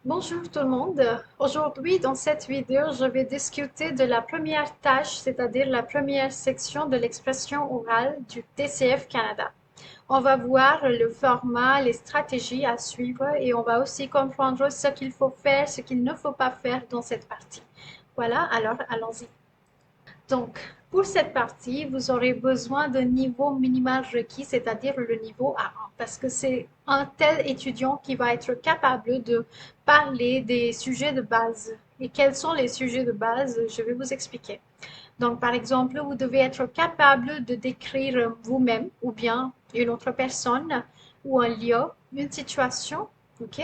Bonjour tout le monde. Aujourd'hui, dans cette vidéo, je vais discuter de la première tâche, c'est-à-dire la première section de l'expression orale du TCF Canada. On va voir le format, les stratégies à suivre et on va aussi comprendre ce qu'il faut faire, ce qu'il ne faut pas faire dans cette partie. Voilà, alors allons-y. Donc, pour cette partie, vous aurez besoin d'un niveau minimal requis, c'est-à-dire le niveau A1, parce que c'est un tel étudiant qui va être capable de parler des sujets de base. Et quels sont les sujets de base? Je vais vous expliquer. Donc, par exemple, vous devez être capable de décrire vous-même ou bien une autre personne ou un lieu, une situation. OK?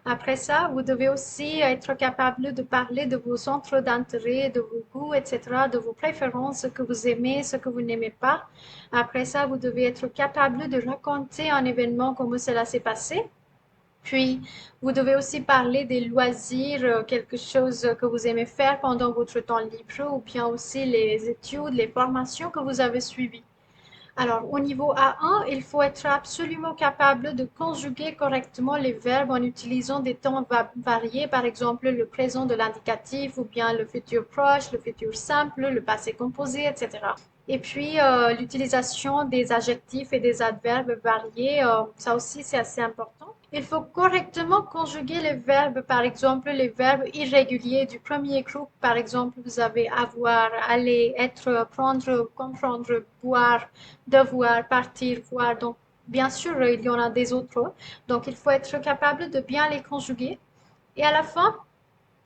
Après ça, vous devez aussi être capable de parler de vos centres d'intérêt, de vos goûts, etc., de vos préférences, ce que vous aimez, ce que vous n'aimez pas. Après ça, vous devez être capable de raconter un événement, comment cela s'est passé. Puis, vous devez aussi parler des loisirs, quelque chose que vous aimez faire pendant votre temps libre, ou bien aussi les études, les formations que vous avez suivies. Alors, au niveau A1, il faut être absolument capable de conjuguer correctement les verbes en utilisant des temps variés, par exemple le présent de l'indicatif, ou bien le futur proche, le futur simple, le passé composé, etc. Et puis, l'utilisation des adjectifs et des adverbes variés, ça aussi c'est assez important. Il faut correctement conjuguer les verbes, par exemple les verbes irréguliers du premier groupe, par exemple vous avez avoir, aller, être, prendre, comprendre, boire, devoir, partir, voir. Donc, bien sûr, il y en a des autres. Donc, il faut être capable de bien les conjuguer. Et à la fin,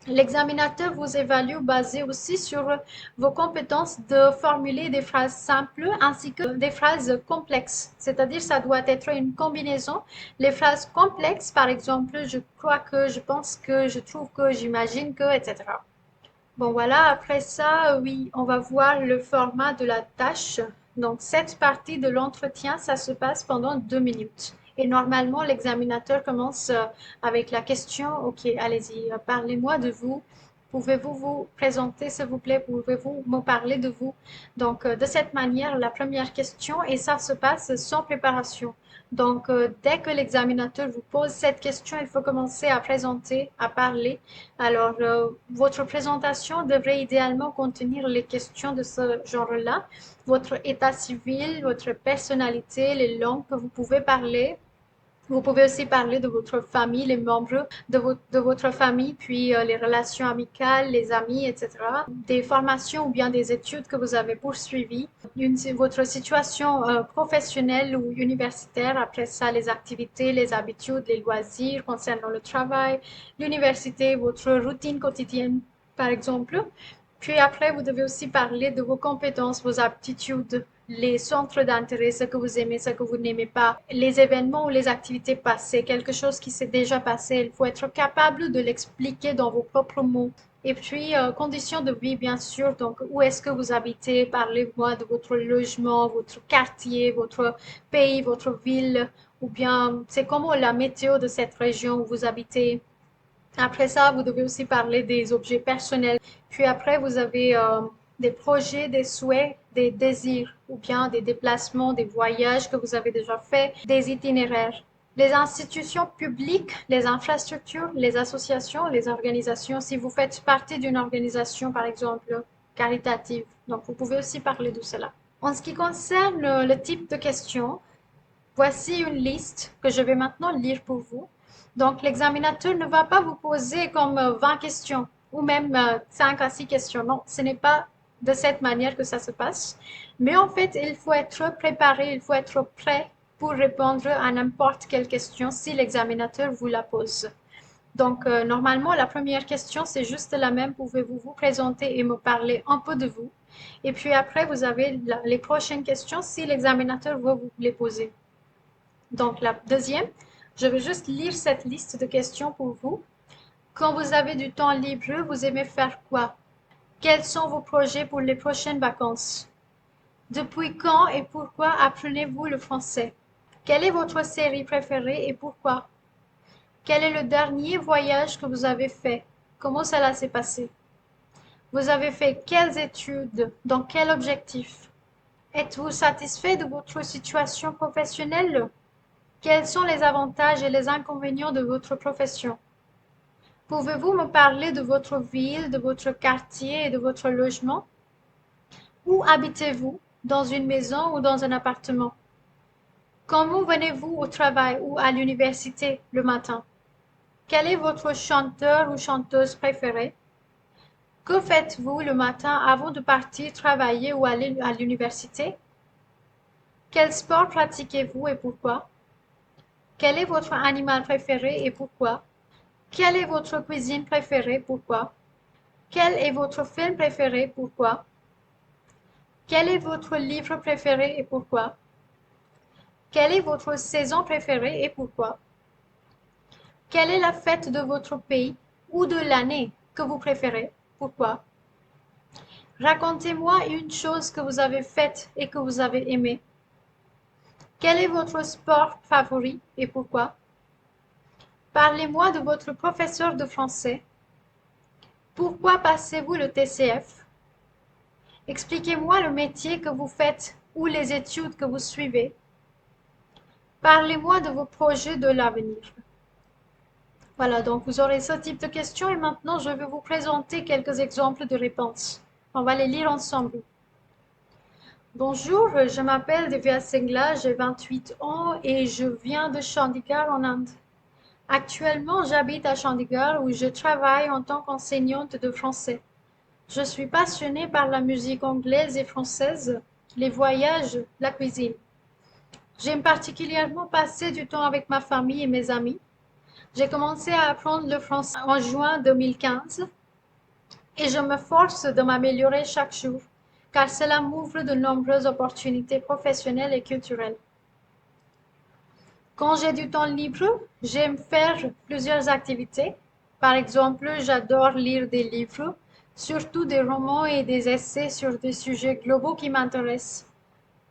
l'examinateur vous évalue basé aussi sur vos compétences de formuler des phrases simples ainsi que des phrases complexes. C'est-à-dire, ça doit être une combinaison. Les phrases complexes, par exemple, je crois que, je pense que, je trouve que, j'imagine que, etc. Bon, voilà, après ça, oui, on va voir le format de la tâche. Donc, cette partie de l'entretien, ça se passe pendant 2 minutes. Et normalement, l'examinateur commence avec la question, OK, allez-y, parlez-moi de vous. Pouvez-vous vous présenter, s'il vous plaît? Pouvez-vous me parler de vous? Donc, de cette manière, la première question, et ça se passe sans préparation. Donc, dès que l'examinateur vous pose cette question, il faut commencer à présenter, à parler. Alors, votre présentation devrait idéalement contenir les questions de ce genre-là, votre état civil, votre personnalité, les langues que vous pouvez parler. Vous pouvez aussi parler de votre famille, les membres de votre famille, puis les relations amicales, les amis, etc. Des formations ou bien des études que vous avez poursuivies, votre situation professionnelle ou universitaire, après ça les activités, les habitudes, les loisirs concernant le travail, l'université, votre routine quotidienne, par exemple. Puis après, vous devez aussi parler de vos compétences, vos aptitudes, les centres d'intérêt, ce que vous aimez, ce que vous n'aimez pas, les événements ou les activités passées, quelque chose qui s'est déjà passé. Il faut être capable de l'expliquer dans vos propres mots. Et puis, conditions de vie, bien sûr. Donc, où est-ce que vous habitez? Parlez-moi de votre logement, votre quartier, votre pays, votre ville, ou bien c'est comment la météo de cette région où vous habitez. Après ça, vous devez aussi parler des objets personnels. Puis après, vous avez des projets, des souhaits, des désirs, ou bien des déplacements, des voyages que vous avez déjà faits, des itinéraires. Les institutions publiques, les infrastructures, les associations, les organisations, si vous faites partie d'une organisation, par exemple, caritative. Donc, vous pouvez aussi parler de cela. En ce qui concerne le type de questions, voici une liste que je vais maintenant lire pour vous. Donc, l'examinateur ne va pas vous poser comme 20 questions ou même 5 à 6 questions. Non, ce n'est pas de cette manière que ça se passe. Mais en fait, il faut être préparé, il faut être prêt pour répondre à n'importe quelle question si l'examinateur vous la pose. Donc, normalement, la première question, c'est juste la même. Pouvez-vous vous présenter et me parler un peu de vous? Et puis après, vous avez les prochaines questions si l'examinateur va vous les poser. Donc, la deuxième, je vais juste lire cette liste de questions pour vous. Quand vous avez du temps libre, vous aimez faire quoi? Quels sont vos projets pour les prochaines vacances? Depuis quand et pourquoi apprenez-vous le français? Quelle est votre série préférée et pourquoi? Quel est le dernier voyage que vous avez fait? Comment cela s'est passé? Vous avez fait quelles études? Dans quel objectif? Êtes-vous satisfait de votre situation professionnelle? Quels sont les avantages et les inconvénients de votre profession? Pouvez-vous me parler de votre ville, de votre quartier et de votre logement? Où habitez-vous? Dans une maison ou dans un appartement? Comment venez-vous au travail ou à l'université le matin? Quel est votre chanteur ou chanteuse préféré? Que faites-vous le matin avant de partir travailler ou aller à l'université? Quel sport pratiquez-vous et pourquoi? Quel est votre animal préféré et pourquoi? Quelle est votre cuisine préférée? Pourquoi? Quel est votre film préféré? Pourquoi? Quel est votre livre préféré et pourquoi? Quelle est votre saison préférée et pourquoi? Quelle est la fête de votre pays ou de l'année que vous préférez? Pourquoi? Racontez-moi une chose que vous avez faite et que vous avez aimée. Quel est votre sport favori et pourquoi? Parlez-moi de votre professeur de français. Pourquoi passez-vous le TCF? Expliquez-moi le métier que vous faites ou les études que vous suivez. Parlez-moi de vos projets de l'avenir. Voilà, donc vous aurez ce type de questions et maintenant je vais vous présenter quelques exemples de réponses. On va les lire ensemble. Bonjour, je m'appelle Divya Singla, j'ai 28 ans et je viens de Chandigarh en Inde. Actuellement, j'habite à Chandigarh où je travaille en tant qu'enseignante de français. Je suis passionnée par la musique anglaise et française, les voyages, la cuisine. J'aime particulièrement passer du temps avec ma famille et mes amis. J'ai commencé à apprendre le français en juin 2015 et je me force de m'améliorer chaque jour, car cela m'ouvre de nombreuses opportunités professionnelles et culturelles. Quand j'ai du temps libre, j'aime faire plusieurs activités. Par exemple, j'adore lire des livres, surtout des romans et des essais sur des sujets globaux qui m'intéressent,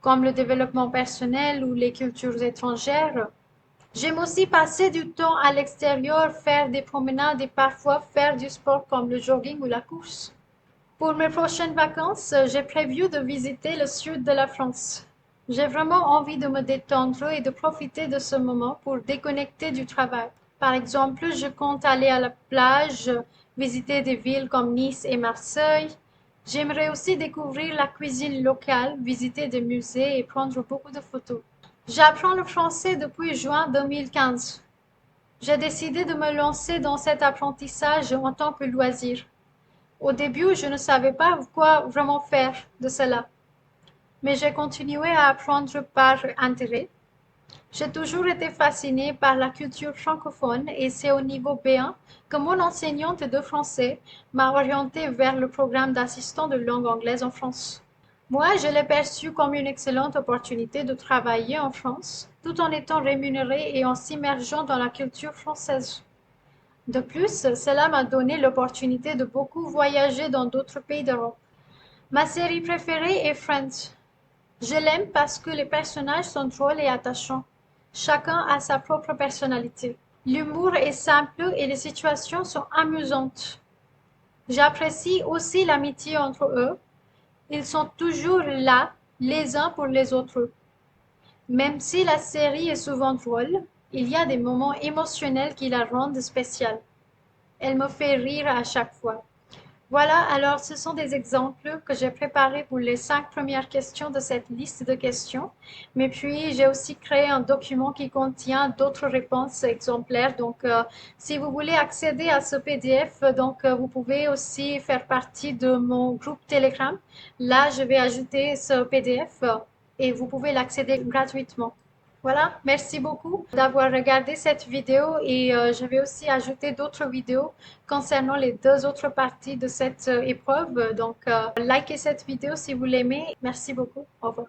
comme le développement personnel ou les cultures étrangères. J'aime aussi passer du temps à l'extérieur, faire des promenades et parfois faire du sport comme le jogging ou la course. Pour mes prochaines vacances, j'ai prévu de visiter le sud de la France. J'ai vraiment envie de me détendre et de profiter de ce moment pour déconnecter du travail. Par exemple, je compte aller à la plage, visiter des villes comme Nice et Marseille. J'aimerais aussi découvrir la cuisine locale, visiter des musées et prendre beaucoup de photos. J'apprends le français depuis juin 2015. J'ai décidé de me lancer dans cet apprentissage en tant que loisir. Au début, je ne savais pas quoi vraiment faire de cela, mais j'ai continué à apprendre par intérêt. J'ai toujours été fascinée par la culture francophone et c'est au niveau B1 que mon enseignante de français m'a orientée vers le programme d'assistant de langue anglaise en France. Moi, je l'ai perçu comme une excellente opportunité de travailler en France, tout en étant rémunérée et en s'immergeant dans la culture française. De plus, cela m'a donné l'opportunité de beaucoup voyager dans d'autres pays d'Europe. Ma série préférée est Friends. Je l'aime parce que les personnages sont drôles et attachants. Chacun a sa propre personnalité. L'humour est simple et les situations sont amusantes. J'apprécie aussi l'amitié entre eux. Ils sont toujours là, les uns pour les autres. Même si la série est souvent drôle, il y a des moments émotionnels qui la rendent spéciale. Elle me fait rire à chaque fois. Voilà, alors ce sont des exemples que j'ai préparés pour les 5 premières questions de cette liste de questions. Mais puis, j'ai aussi créé un document qui contient d'autres réponses exemplaires. Donc, si vous voulez accéder à ce PDF, vous pouvez aussi faire partie de mon groupe Telegram. Là, je vais ajouter ce PDF et vous pouvez l'accéder gratuitement. Voilà, merci beaucoup d'avoir regardé cette vidéo et je vais aussi ajouter d'autres vidéos concernant les 2 autres parties de cette épreuve. Donc, likez cette vidéo si vous l'aimez. Merci beaucoup. Au revoir.